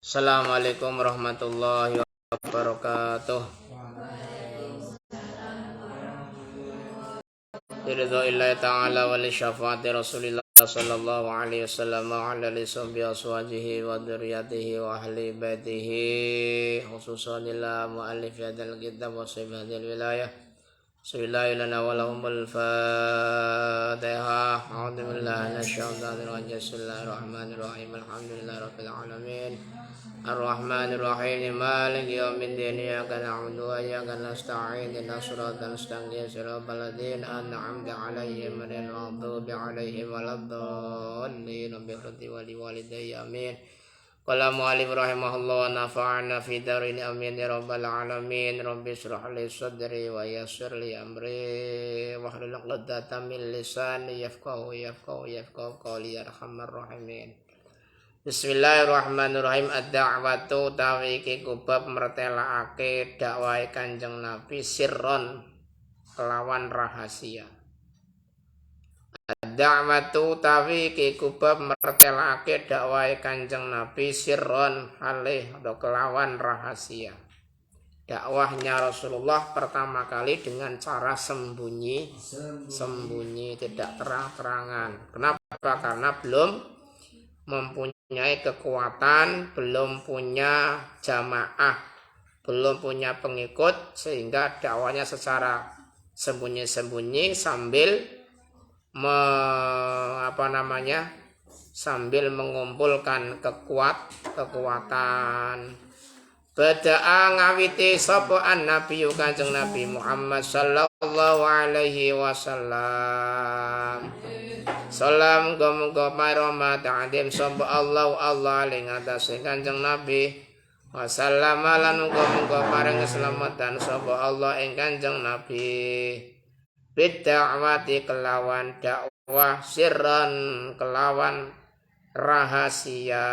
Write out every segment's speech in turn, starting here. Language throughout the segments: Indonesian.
Assalamualaikum warahmatullahi wabarakatuh. Biridha'illahi ta'ala wa li syafaati Rasulillah sallallahu alaihi wasallam wa ala li sahbihi aswajihi wa dzurriyyatihi wa ahli baitihi khususan ila mu'allif hadal kitab wa sahib hadil wilayah. Bismillahi lana wa lahumul fatihah. A'udzu billahi minasyaitonir rajim. Bismillahirrahmanirrahim. Alhamdulillahi rabbil alamin. Ar-Rahmanir Rahim. Maliki yaumiddin. Iyyaka na'budu wa iyyaka nasta'in. Ihdinas siratal mustaqim. Siratal ladzina an'amta 'alaihim ghairil maghdubi 'alaihim waladdallin. Rabbi wa liwalidayya amin. Qala mu'allif rahimahullah wa nafa'ana fi darin amin ya rabbal alamin. Rabbi shrah li sadri wa yassir li amri wahlul 'uqdatam min lisani yafqahu qawli arhamar rahimin. Bismillahirrahmanirrahim. Ad-da'watu tawiki kubab mertelaake dakwahe Kanjeng Nabi sirron kelawan rahasia. Ad-da'watu tawiki kubab mertelaake dakwahe Kanjeng Nabi sirron halih kelawan rahasia. Dakwahnya Rasulullah pertama kali dengan cara sembunyi, tidak terang-terangan. Kenapa? Karena belum mempunyai kekuatan, belum punya jamaah, belum punya pengikut, sehingga dakwanya secara sembunyi-sembunyi sambil sambil mengumpulkan kekuatan. Bada'a ngawiti sapa an-nabi Kanjeng Nabi Muhammad sallallahu alaihi wasallam. Salam muga marhamat ta'dim sapa Allah ing atase Kanjeng Nabi. Wasallam lan muga paring keselamatan sapa Allah ing Kanjeng Nabi. Bid'awati kelawan dakwah sirran kelawan rahasia.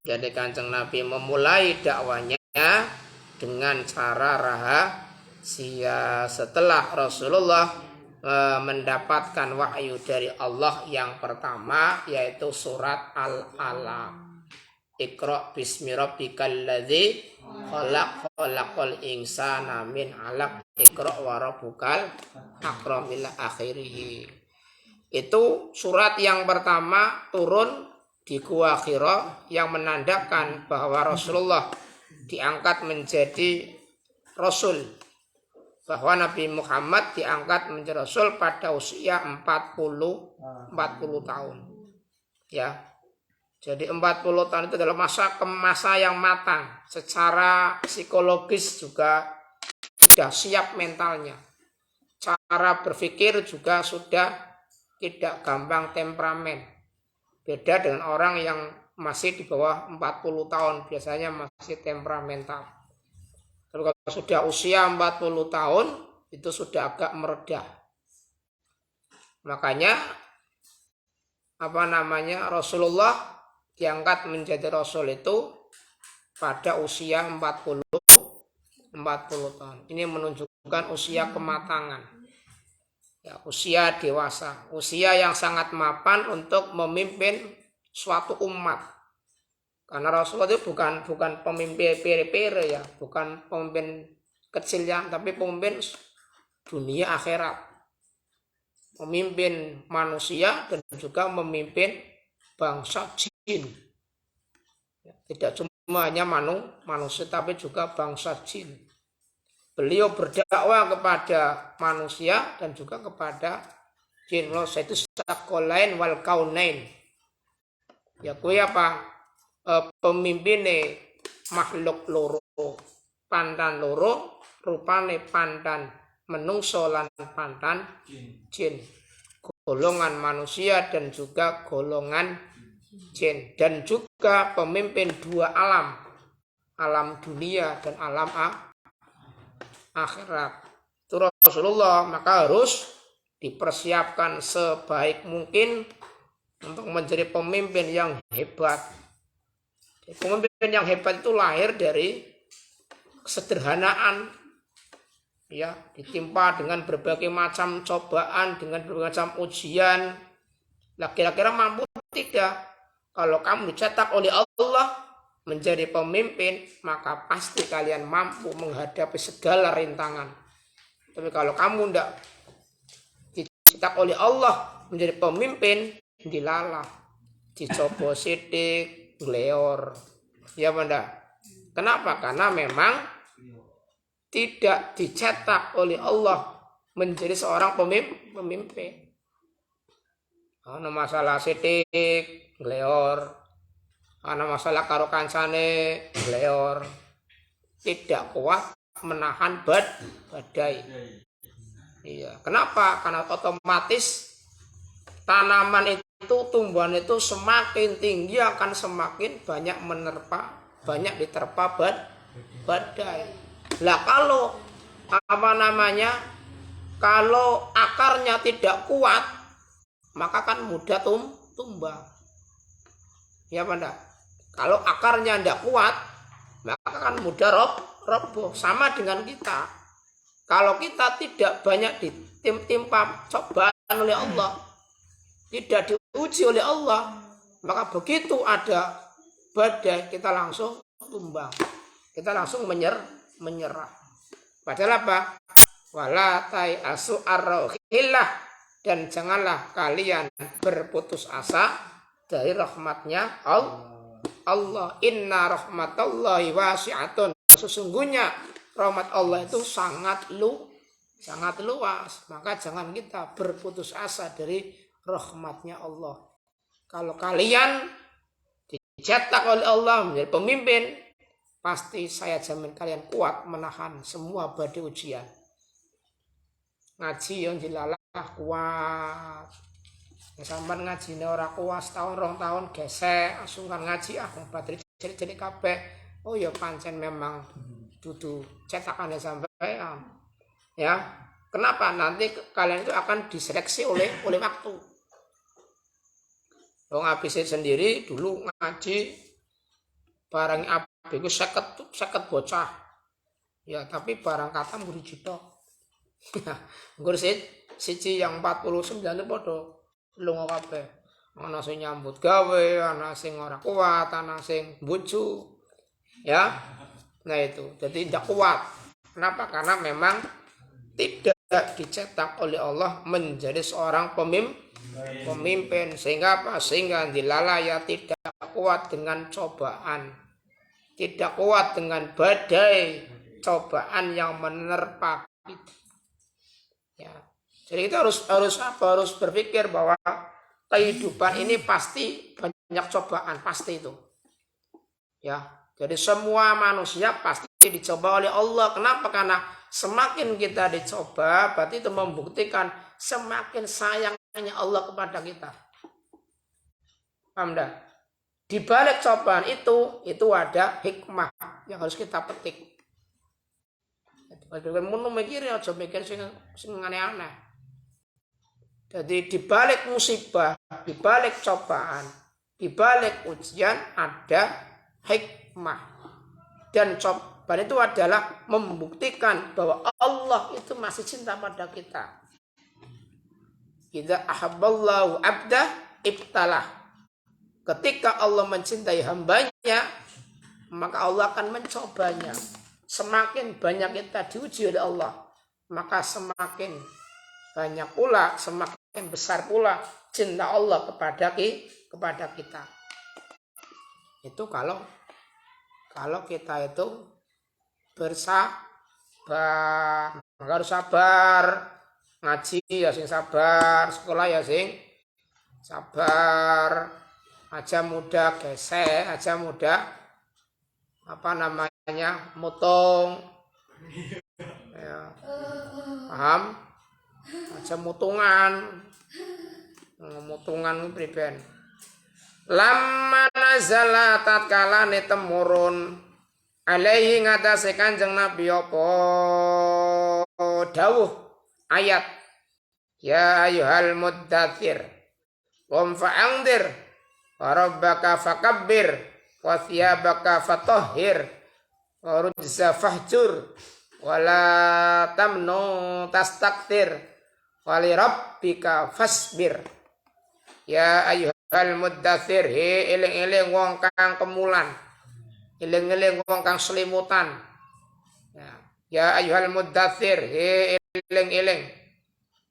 Jadi Kanjeng Nabi memulai dakwanya dengan cara rahasia setelah Rasulullah mendapatkan wahyu dari Allah yang pertama, yaitu surat Al-Alaq. Iqra bismi rabbikal ladzi khalaqal insana min 'alaq. Iqra wa rabbukal akram ila akhirih. Itu surat yang pertama turun di Gua Hira yang menandakan bahwa Rasulullah diangkat menjadi Rasul, bahwa Nabi Muhammad diangkat menjadi Rasul pada usia 40 tahun. Ya. Jadi 40 tahun itu adalah masa yang matang, secara psikologis juga sudah siap mentalnya. Cara berpikir juga sudah tidak gampang temperamen. Beda dengan orang yang masih di bawah 40 tahun, biasanya masih temperamental. Kalau sudah usia 40 tahun, itu sudah agak meredah. Makanya Rasulullah diangkat menjadi Rasul itu pada usia 40 tahun. Ini menunjukkan usia kematangan. Ya, usia dewasa, usia yang sangat mapan untuk memimpin suatu umat. Karena Rasulullah itu bukan pemimpin pere-pere ya, bukan pemimpin kecil ya, tapi pemimpin dunia akhirat. Memimpin manusia dan juga memimpin bangsa jin. Tidak cuma hanya manusia, tapi juga bangsa jin. Beliau berdakwah kepada manusia dan juga kepada jin. Itu sakolain wal kaunain. Ya kuwi apa? Pemimpine makhluk loro, pandan loro, rupane pandan menungso lan pandan jin. Golongan manusia dan juga golongan jin, dan juga pemimpin dua alam dunia dan alam akhirat. Itu Rasulullah, maka harus dipersiapkan sebaik mungkin untuk menjadi pemimpin yang hebat. Pemimpin yang hebat itu lahir dari kesederhanaan, ya, ditimpa dengan berbagai macam cobaan, dengan berbagai macam ujian. Kira-kira mampu tidak? Kalau kamu dicetak oleh Allah menjadi pemimpin, maka pasti kalian mampu menghadapi segala rintangan. Tapi kalau kamu tidak dicetak oleh Allah menjadi pemimpin, dilalah, dicoba sidik, gleor. Ya benda. Kenapa? Karena memang tidak dicetak oleh Allah menjadi seorang pemimpin. Ana masalah sidik, gleor. Ana masalah karo kancane, gleor. Tidak kuat menahan badai. Iya. Kenapa? Karena otomatis tanaman itu, tumbuhan itu semakin tinggi akan semakin banyak diterpa badai. Lah kalau akarnya tidak kuat, maka kan mudah tumbang. Ya Banda. Kalau akarnya tidak kuat, maka kan mudah roboh. Sama dengan kita. Kalau kita tidak banyak ditimpa cobaan oleh Allah, tidak diuji oleh Allah, maka begitu ada badai kita langsung tumbang. Kita langsung menyerah. Padahal apa? Wala ta'asu ar-rauhillah, dan janganlah kalian berputus asa dari rahmatnya Allah. Inna rahmatallahi wasi'atun. Sesungguhnya rahmat Allah itu sangat luas. Maka jangan kita berputus asa dari rahmatnya Allah. Kalau kalian dicetak oleh Allah menjadi pemimpin, pasti saya jamin kalian kuat menahan semua badai ujian. Ngaji yang dilalah kuat. Sampeyan ngajine ora kuat setahun 2 tahun gesek, asungkan ngaji badai jadi kabeh. Oh ya pancen memang dudu cetakane sampean. Ya. Kenapa? Nanti kalian itu akan diseleksi oleh waktu. Wong habis sendiri dulu ngaji barang abiku 50 bocah. Ya, tapi barang kata murid jitok. Nggur siji yang 49 itu padha lunga kabeh. Ana sing nyambut gawe, ana sing ora kuat, ana sing bojo. Ya. Nah itu, jadi tidak kuat. Kenapa? Karena memang tidak dicetak oleh Allah menjadi seorang pemimpin. Sehingga apa? Sehingga dilalaya tidak kuat dengan cobaan. Tidak kuat dengan badai cobaan yang menerpa kita. Ya. Jadi kita harus berpikir bahwa kehidupan ini pasti banyak cobaan, pasti itu. Ya. Jadi semua manusia pasti dicoba oleh Allah. Kenapa? Karena semakin kita dicoba, berarti itu membuktikan semakin sayangnya Allah kepada kita. Paham dah? Di balik cobaan itu ada hikmah yang harus kita petik. Kalau mau mikir ya, coba mikir sing aneh-aneh. Jadi di balik musibah, di balik cobaan, di balik ujian ada hikmah. Dan cobaan itu adalah membuktikan bahwa Allah itu masih cinta pada kita. Idza ahabballahu abda ibtalah. Ketika Allah mencintai hambanya, maka Allah akan mencobanya. Semakin banyak kita diuji oleh Allah, maka semakin banyak pula, semakin besar pula cinta Allah kepada kita. Itu kalau kita itu bersabar, maka harus sabar. Ngaji ya sing sabar, sekolah ya sing sabar. Aja muda gesek, aja muda mutong. Ya. Paham? Aja mutungan priben. Lamma nazala tatkala temurun alaihi ngatasi Kanjeng Nabi apa dawuh ayat ya ayyuhal muddatsir qum fa'anzir wa rabbaka fakabbir wa thiyabaka fatahhir wa rujza fahjur wa la tamnu tastakthir wa li rabbika fasbir ya ayyuhal ayyuhal muddatsir he eling-eling wong kang kemulan. Eling-eling wong kang selimutan. Ya ayyuhal muddatsir he eling-eling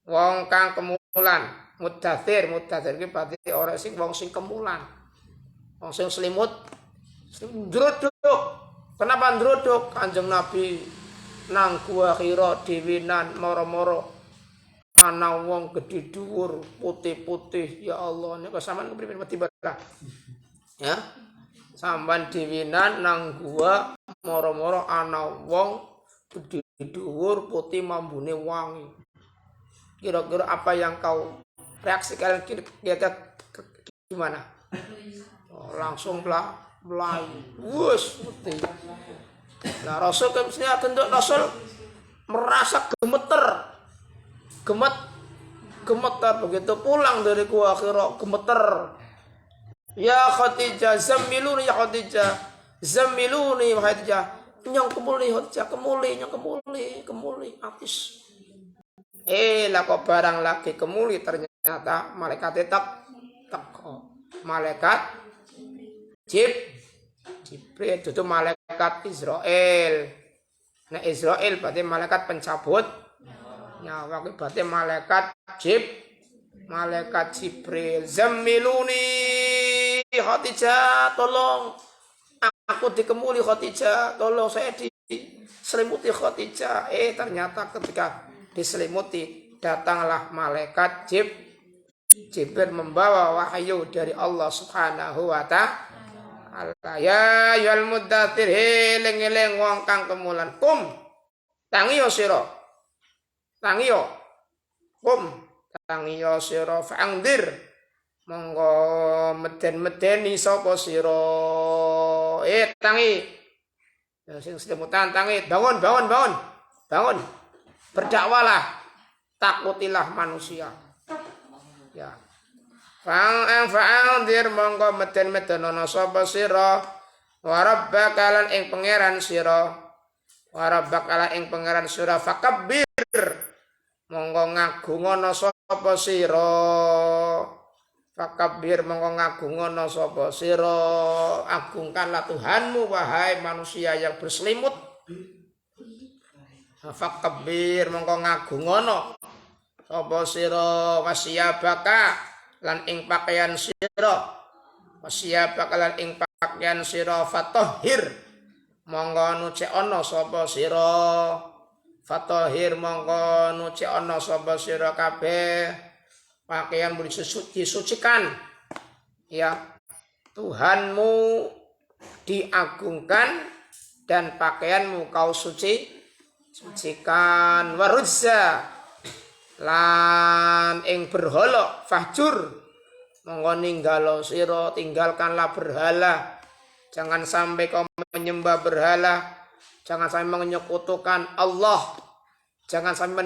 wong kang kemulan. Muddatsir iki berarti ora sing wong sing kemulan. Wong sing selimut ndrodok. Kenapa ndrodok? Kanjeng Nabi nang Gua Hira diwinan moro-moro ana wong gedhe dhuwur putih-putih. Ya Allah, nek sampean kepriye wedi bae. Ya. Sampean diwinan nang gua moro-moro ana wong gedhe dhuwur putih mambune wangi. Kira-kira apa yang kau reaksikan kira-kira gimana? Oh, langsung belai. Wus putih. Nah, Rasul kemudian tentu Rasul merasa gemeter begitu pulang dari Gua Hira, gemeter. Ya Khadijah zammiluni, ya Khadijah zammiluni, ya Khadijah nyong kemuli, Khadijah kemuli atis. Lah kok barang lagi kemuli ternyata malaikat teko. Malaikat Jibril itu malaikat Israel. Nah Israel berarti malaikat pencabut nyawa, berarti malaikat Jibril. Zammiluni Khadijah, tolong aku dikemuli Khadijah, tolong saya diselimuti Khadijah. Ternyata ketika diselimuti datanglah malaikat Jibril membawa wahyu dari Allah Subhanahu wa ta'ala. Ya ayyuhal muddatsir eling-eling wong kang kemulan. Kum tangiyo sira. Tangiyo. Kum tangiyo sira fa'angdir. Monggo meden-medeni sapa sira. Tangi. Sing selimutan tangi, bangun. Berdakwalah. Takutilah manusia. Ya. Fa'angdir monggo meden-medenono sapa sira wa rabbaka lan ing pangeran sira fakabbir monggo ngagungono sapa sira agungkanlah Tuhanmu wahai manusia yang berselimut. Fakabbir monggo ngagungono sapa sira wasiyabaka lan ing pakaian sira fatahhir monggo nucekno sapa sira kabeh pakaian disucikan ya Tuhanmu diagungkan dan pakaianmu kau sucikan. Waruzza lan ing berhala fahjur monggo ninggalo sira, tinggalkanlah berhala. Jangan sampai kau menyembah berhala, jangan sampai menyekutukan Allah, jangan sampai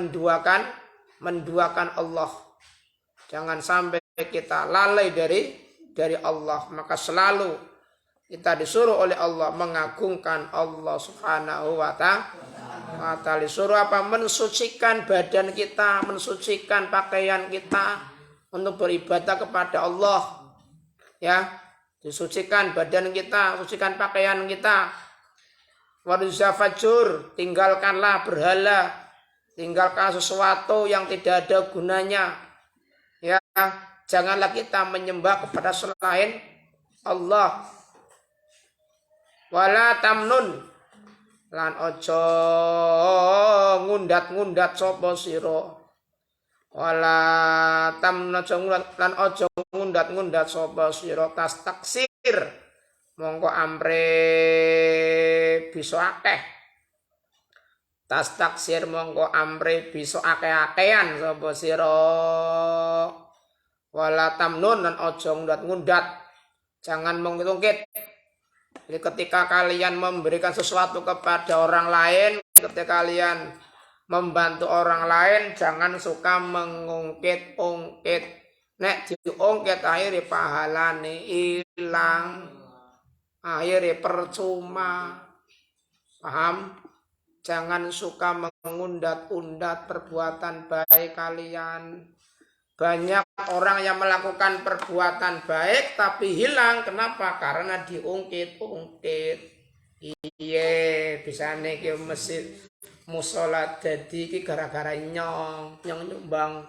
menduakan Allah, jangan sampai kita lalai dari Allah. Maka selalu kita disuruh oleh Allah mengagungkan Allah Subhanahu wa ta'ala. Disuruh apa? Mensucikan badan kita, mensucikan pakaian kita untuk beribadah kepada Allah. Ya, disucikan badan kita, sucikan pakaian kita. Waruzza fajur, tinggalkanlah berhala, tinggalkan sesuatu yang tidak ada gunanya. Ya, janganlah kita menyembah kepada selain Allah. Wala tamnun lan ojo ngundat-ngundat sapa sira. Wala tamnun lan ojo ngundat-ngundat sapa sira. Tas taksir mongko amre bisa akeh. Tas taksir mongko amre bisa akeh-akehan sapa sira. Wala tamnun lan ojo ngundat-ngundat. Jangan mengungkit. Jadi ketika kalian memberikan sesuatu kepada orang lain, ketika kalian membantu orang lain, jangan suka mengungkit-ungkit. Nek diungkit akhirnya pahalane hilang, akhirnya percuma. Paham? Jangan suka mengundat-undat perbuatan baik kalian. Banyak orang yang melakukan perbuatan baik tapi hilang. Kenapa? Karena diungkit-ungkit. Iya, bisane ki masjid musola dadi ki gara-gara nyong nyumbang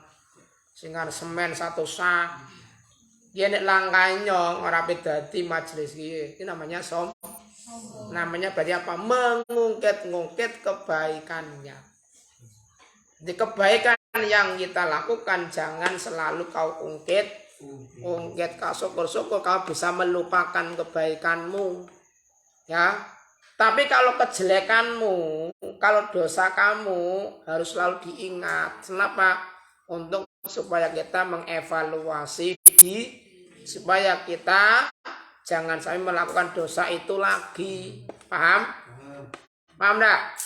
singar semen 1 sak. Ki nek langkae nyong ora dadi majelis ki. Ini namanya namanya berarti apa? Mengungkit-ungkit kebaikannya. Di kebaikan yang kita lakukan jangan selalu kau ungkit kau syukur-syukur kau bisa melupakan kebaikanmu, ya. Tapi kalau kejelekanmu, kalau dosa kamu harus selalu diingat. Kenapa? Untuk supaya kita mengevaluasi supaya kita jangan sampai melakukan dosa itu lagi. Paham? Paham enggak?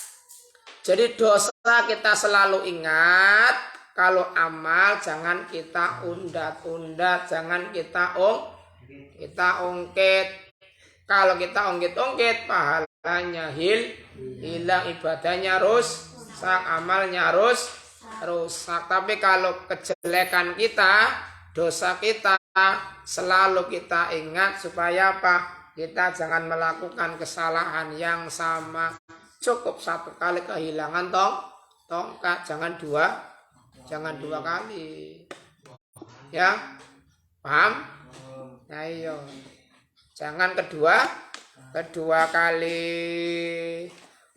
Jadi dosa kita selalu ingat, kalau amal jangan kita undat-undat, jangan kita ungkit. Kalau kita ungkit-ungkit, pahalanya hilang, ibadahnya rusak, amalnya rusak. Tapi kalau kejelekan kita, dosa kita selalu kita ingat supaya apa? Kita jangan melakukan kesalahan yang sama. Cukup 1 kali kehilangan tongkat, jangan dua kali. Ya, paham? Nah, iya. Jangan kedua kali.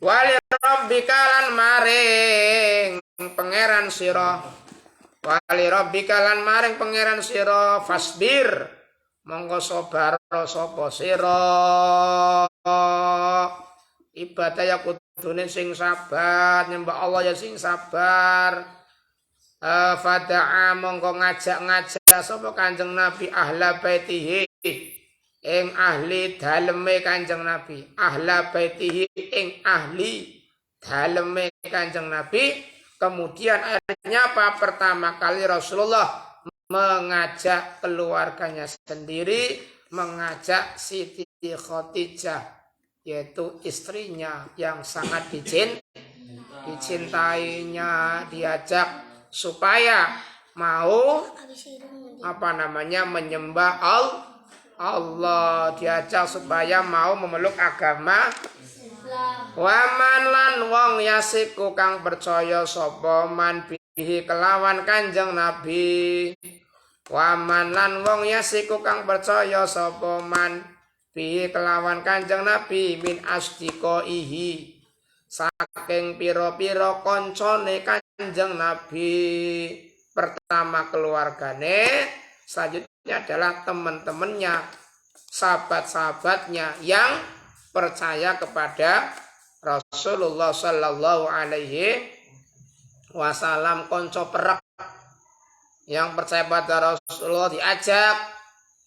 Wali rabbika lan maring pangeran sira. Wali rabbika lan maring pangeran sira fasbir. Monggo sabar sapa sira. Ibadah ya kudune sing sabar, nyembah Allah ya sing sabar. Fada'a mongko ngajak sapa Kanjeng Nabi ahla baitihi ing ahli daleme Kanjeng Nabi, ahla baitihi ing ahli daleme Kanjeng Nabi. Kemudian ayatnya apa? Pertama kali Rasulullah mengajak keluarganya sendiri, mengajak Siti Khadijah, yaitu istrinya yang sangat dicintainya, diajak supaya mau menyembah Allah, diajak supaya mau memeluk agama waman lan wong yasiku kang percaya sapa man bihi kelawan Kanjeng Nabi. Waman lan wong yasiku kang percaya sapa man bihi kelawan Kanjeng Nabi min asdiqaihi saking pira-pira koncone Kanjeng Nabi. Pertama keluargane, selanjutnya adalah teman-temannya, sahabat-sahabatnya yang percaya kepada Rasulullah Sallallahu Alaihi Wasallam. Konco perak yang percaya pada Rasulullah diajak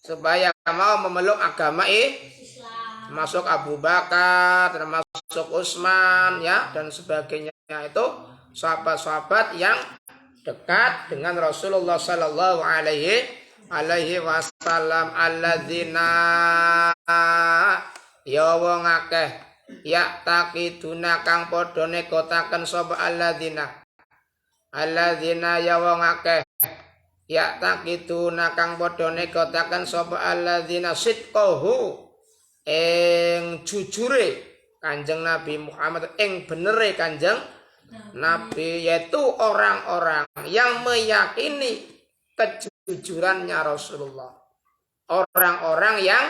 supaya mau memeluk agama termasuk Abu Bakar, termasuk Utsman, ya, dan sebagainya. Itu sahabat-sahabat yang dekat dengan Rasulullah Sallallahu Alaihi Wasallam. Alladzina ya wong akeh ya takiduna kang padha negotaken sapa alladzina ya wong akeh ya takiduna kang padha negotaken sapa alladzina sidqahu ing jujure Kanjeng Nabi Muhammad, ing benere Kanjeng Nabi, yaitu orang-orang yang meyakini kejujurannya Rasulullah, orang-orang yang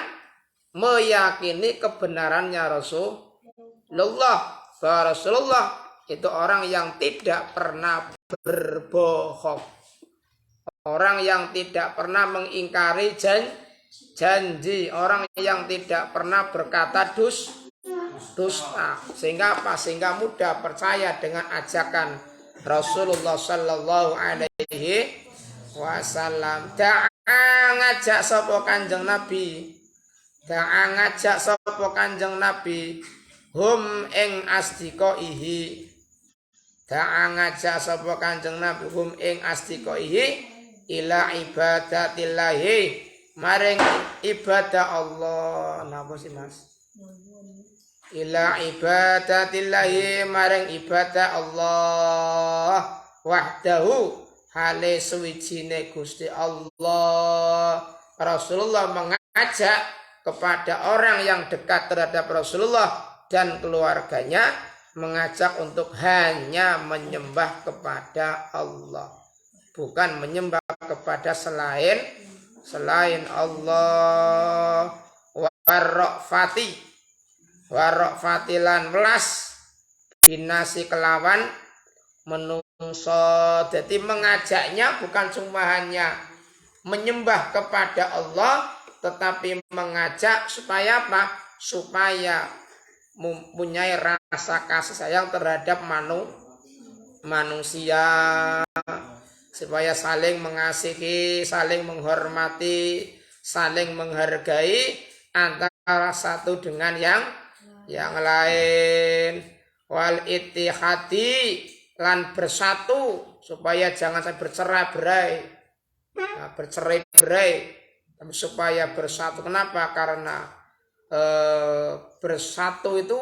meyakini kebenarannya Rasulullah, bahwa Rasulullah itu orang yang tidak pernah berbohong, orang yang tidak pernah mengingkari janji, orang yang tidak pernah berkata dusta. Sehingga apa? Sehingga mudah percaya dengan ajakan Rasulullah Sallallahu Alaihi Wasallam. Ngajak sapa Kanjeng Nabi, ngajak sapa Kanjeng Nabi hum ing asdiqaihi, ngajak sapa Kanjeng Nabi hum ing asdiqaihi ila ibadatillahi maring ibadah Allah. Napa sih Mas? Ila ibadatillahi maring ibadah Allah wahdahu hale suwijine Gusti Allah. Rasulullah mengajak kepada orang yang dekat terhadap Rasulullah dan keluarganya, mengajak untuk hanya menyembah kepada Allah, bukan menyembah kepada selain Allah. Warrofati lan welas binasi kelawan menungso. Jadi mengajaknya bukan cuma hanya menyembah kepada Allah, tetapi mengajak supaya apa? Supaya mempunyai rasa kasih sayang terhadap manusia, supaya saling mengasihi, saling menghormati, saling menghargai antara satu dengan yang lain. Wal ittihadi lan bersatu, supaya jangan sampai bercerai-berai, tapi supaya bersatu. Kenapa? Karena bersatu itu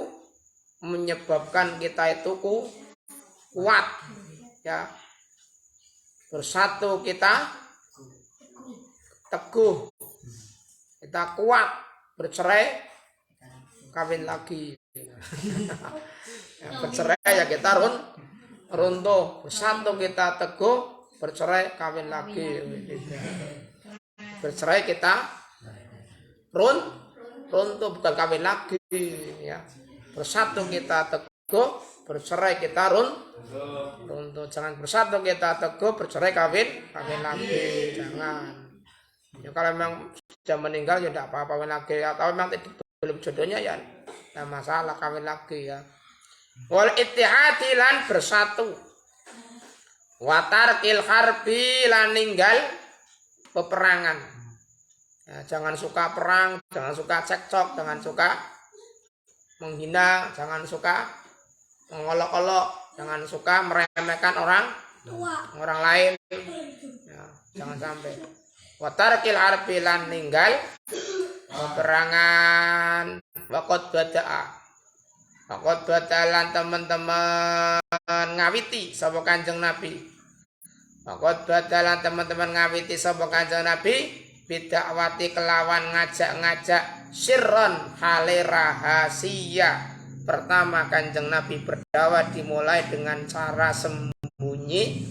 menyebabkan kita itu kuat, ya. Bersatu kita teguh, kita kuat. Bercerai kawin lagi. Ya, bercerai ya kita runtuh. Bersatu kita teguh, bercerai kawin lagi. Bercerai kita runtuh, bukan kawin lagi, ya. Bersatu kita teguh, bercerai kita runtuh. Jangan bersatu kita teguh, bercerai kawin lagi. Jangan. Ya, kalau memang sudah meninggal ya tidak apa-apa kawin lagi. Atau memang belum jodohnya ya tidak masalah kawin lagi, ya. Wal ittihadi lan bersatu. Watarkil harbi lan ninggal peperangan. Ya, jangan suka perang, jangan suka cekcok, jangan suka menghina, jangan suka mengolok-olok, jangan suka meremehkan orang lain. Ya, jangan sampai. Watarkil harbi lan ninggal peperangan. Wakot badalan teman-teman ngawiti sapa Kanjeng Nabi. Wakot badalan teman-teman ngawiti sapa Kanjeng Nabi bidakwati kelawan ngajak-ngajak sirron hale rahasia. Pertama Kanjeng Nabi berdakwah dimulai dengan cara sembunyi,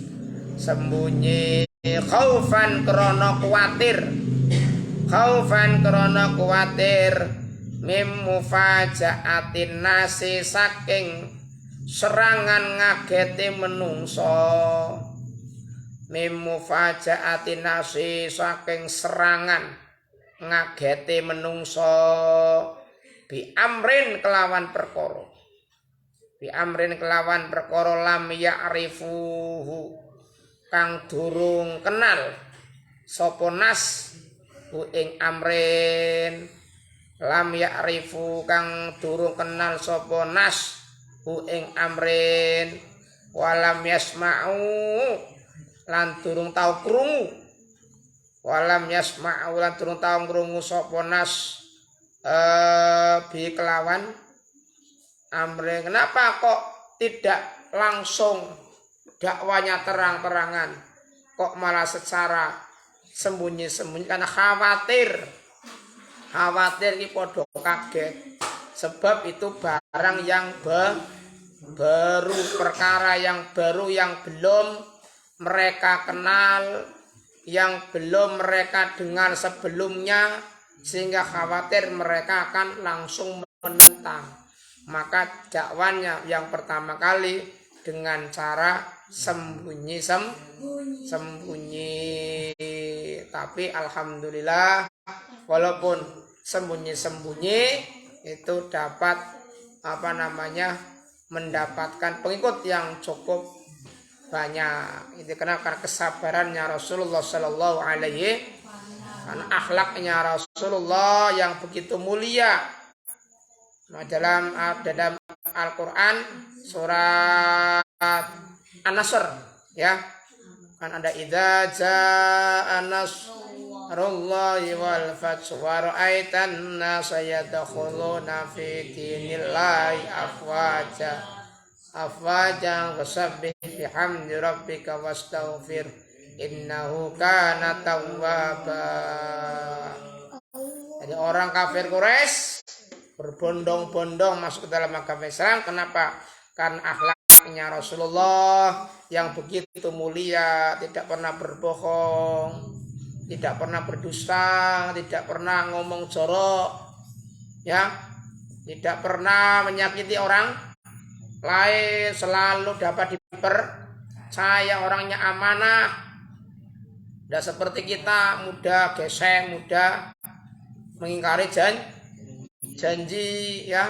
khaufan krana kuwatir, mim mufajaatin nasi saking serangan ngageti menungso. Mim mufajaatin nasi saking serangan ngageti menungso. Bi amrin kelawan perkara lam ya'rifuhu kang durung kenal sapa nas hu ing amrin. Lam ya'rifu kang durung kenal sapa nas hu ing amrin. Walam yasma'u lan durung tau krungu. Walam yasma'u lan durung tau krungu sapa nas bi kelawan amrin. Kenapa kok tidak langsung dakwanya terang-terangan, kok malah secara sembunyi-sembunyi? Karena khawatir iki podo kaget, sebab itu barang yang baru, perkara yang baru yang belum mereka kenal, yang belum mereka dengar sebelumnya, sehingga khawatir mereka akan langsung menentang. Maka dakwanya yang pertama kali dengan cara sembunyi. Tapi alhamdulillah, walaupun sembunyi-sembunyi itu dapat mendapatkan pengikut yang cukup banyak. Itu karena kesabarannya Rasulullah Sallallahu Alaihi, karena akhlaknya Rasulullah yang begitu mulia. Nah, dalam Al-Quran surat An-Nasr, ya, kan ada idza jaa nasrullahi wal fath wa ra'aitan nasa yadkhuluna fi dinillahi afwaja fasabbih bihamdi rabbika wastaghfir innahu kana tawwaba. Jadi orang kafir Quraisy berbondong-bondong masuk ke dalam agama Islam. Kenapa? Karena akhlaknya Rasulullah yang begitu mulia, tidak pernah berbohong, tidak pernah berdusta, tidak pernah ngomong jorok, ya, tidak pernah menyakiti orang lain, selalu dapat dipercaya, orangnya amanah. Tidak seperti kita mudah gesek, mudah mengingkari janji, ya,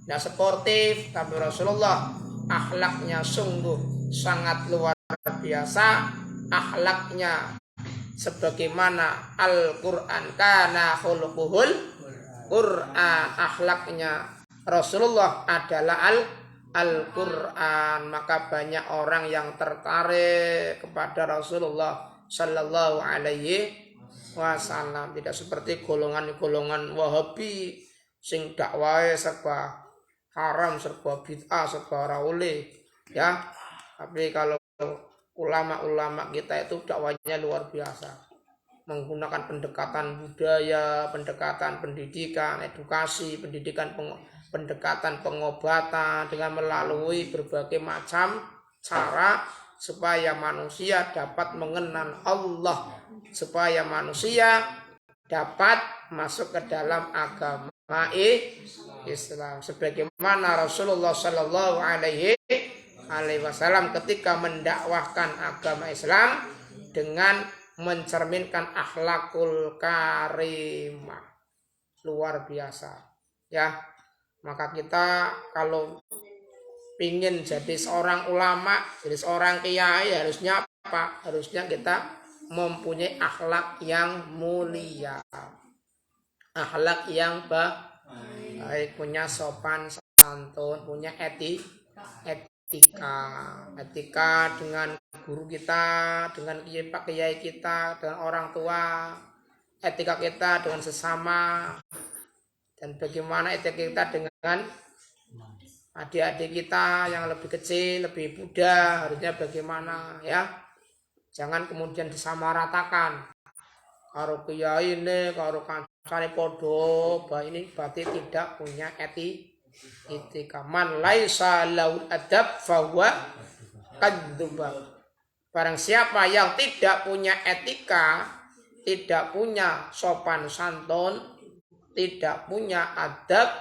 tidak sportif. Tapi Rasulullah akhlaknya sungguh sangat luar biasa. Akhlaknya sebagaimana Al-Quran kana khuluquhul Quran. Akhlaknya Rasulullah adalah Al-Quran. Maka banyak orang yang tertarik kepada Rasulullah Sallallahu Alaihi Wasallam. Tidak seperti golongan-golongan Wahabi sing dakwahe serba haram, serba bid'ah, serba ora oleh, ya. Tapi kalau ulama-ulama kita itu dakwanya luar biasa, menggunakan pendekatan budaya, pendekatan pendidikan, edukasi, pendekatan pengobatan dengan melalui berbagai macam cara supaya manusia dapat mengenal Allah, supaya manusia dapat masuk ke dalam agama Islam. Sebagaimana Rasulullah Sallallahu Alaihi Wasallam ketika mendakwahkan agama Islam dengan mencerminkan akhlakul karimah, luar biasa, ya. Maka kita kalau ingin jadi seorang ulama, jadi seorang kiai, harusnya apa? Harusnya kita mempunyai akhlak yang mulia, akhlak yang baik, punya sopan santun, punya etika dengan guru kita, dengan kiai kita, dengan orang tua, etika kita dengan sesama, dan bagaimana etika kita dengan adik-adik kita yang lebih kecil, lebih muda, harusnya bagaimana, ya. Jangan kemudian disamaratakan. Karo kiai ini, karo kancane podo, ini berarti tidak punya etika. Man laisa lahu adab fahuwa kadzdzab. Barang siapa yang tidak punya etika, tidak punya sopan santun, tidak punya adab,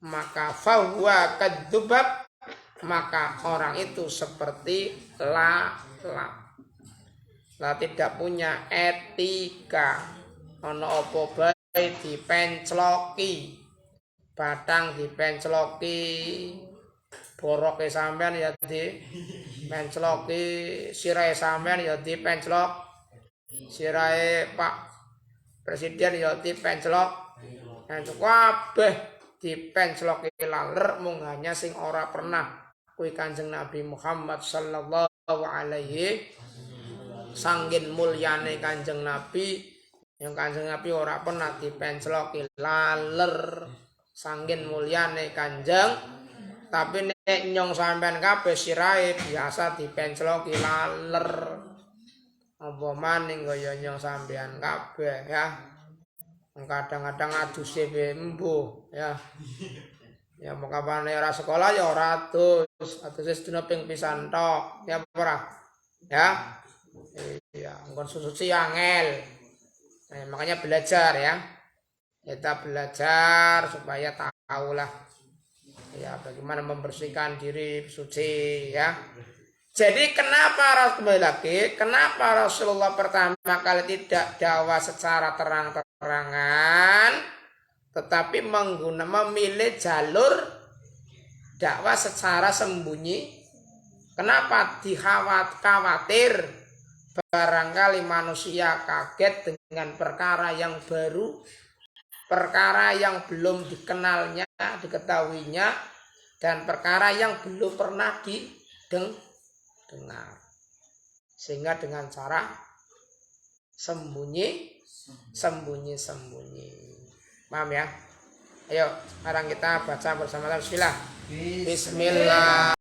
maka fahuwa kadzdzab, maka orang itu seperti lalat. Tidak punya etika. Ono apa bae dipencloki, batang dipencloki, boroke sampean ya dipencloki, sirahe sampean ya dipenclok, sirahe Pak Presiden ya dipenclok, kabeh dipencloki laler. Mung hanya sing ora pernah kuwi Kanjeng Nabi Muhammad sallallahu alaihi. Sangkin mulyane Kanjeng Nabi, yang Kanjeng Nabi ora pernah dipencloki laler, sangkin mulyane Kanjeng. Tapi nek nyong sampean kabeh sirahe biasa dipencloki laler, apa maning kaya nyong sampean kabeh, ya. Kadang-kadang aduse embuh, ya. Ya makapane ora sekolah ya ora adus sedina ping pisan tok, ya ora, ya. Iya, konsumsi angel. Makanya belajar, ya. Kita belajar supaya tahulah, ya, bagaimana membersihkan diri suci, ya. Jadi kenapa kembali lagi, kenapa Rasulullah pertama kali tidak dakwah secara terang-terangan, tetapi memilih jalur dakwah secara sembunyi? Kenapa? Khawatir barangkali manusia kaget dengan perkara yang baru, perkara yang belum dikenalnya, diketahuinya, dan perkara yang belum pernah didengar. Sehingga dengan cara sembunyi. Paham, ya? Ayo, sekarang kita baca bersama-sama. Bismillah.